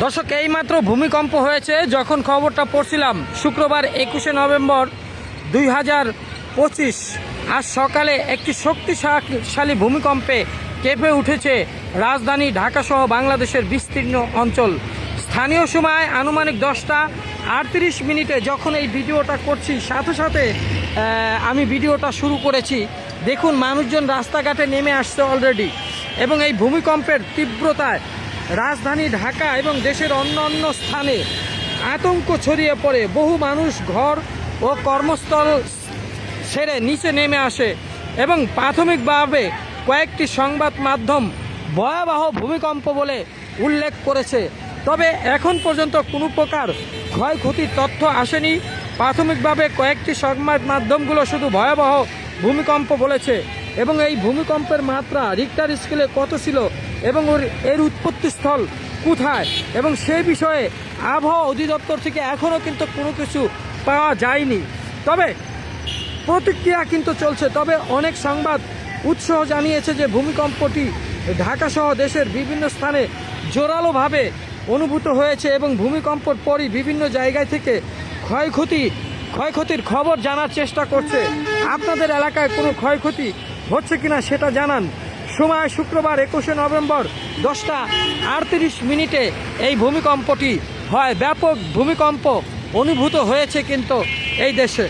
দর্শক, এইমাত্র ভূমিকম্প হয়েছে। যখন খবরটা পড়ছিলাম শুক্রবার 21শে নভেম্বর 2025 আজ সকালে একটি শক্তিশালী ভূমিকম্পে কেঁপে উঠেছে রাজধানী ঢাকাসহ বাংলাদেশের বিস্তীর্ণ অঞ্চল। স্থানীয় সময় আনুমানিক 10টা 38 মিনিটে যখন এই ভিডিওটা করছি, সাথে সাথে আমি ভিডিওটা শুরু করেছি। দেখুন, মানুষজন রাস্তাঘাটে নেমে আসছে অলরেডি, এবং এই ভূমিকম্পের তীব্রতায় রাজধানী ঢাকা এবং দেশের অন্যান্য স্থানে আতঙ্ক ছড়িয়ে পড়ে। বহু মানুষ ঘর ও কর্মস্থল ছেড়ে নিচে নেমে আসে, এবং প্রাথমিকভাবে কয়েকটি সংবাদ মাধ্যম ভয়াবহ ভূমিকম্প বলে উল্লেখ করেছে। তবে এখন পর্যন্ত কোনো প্রকার ক্ষয়ক্ষতির তথ্য আসেনি। প্রাথমিকভাবে কয়েকটি সংবাদ মাধ্যমগুলো শুধু ভয়াবহ ভূমিকম্প বলেছে, এবং এই ভূমিকম্পের মাত্রা রিক্টার স্কেলে কত ছিল এবং এর উৎপত্তিস্থল কোথায়, এবং সে বিষয়ে আবহাওয়া অধিদপ্তর থেকে এখনও কিন্তু কোনো কিছু পাওয়া যায়নি। তবে প্রতিক্রিয়া কিন্তু চলছে। তবে অনেক সংবাদ উৎস জানিয়েছে যে ভূমিকম্পটি ঢাকাসহ দেশের বিভিন্ন স্থানে জোরালোভাবে অনুভূত হয়েছে, এবং ভূমিকম্পর পরই বিভিন্ন জায়গায় থেকে ক্ষয়ক্ষতির খবর জানার চেষ্টা করছে। আপনাদের এলাকায় কোনো ক্ষয়ক্ষতি হচ্ছে কিনা সেটা জানান। সময় শুক্রবার 21শে নভেম্বর 10টা 38 মিনিটে এই ভূমিকম্পটি হয়। ব্যাপক ভূমিকম্প অনুভূত হয়েছে কিন্তু এই দেশে।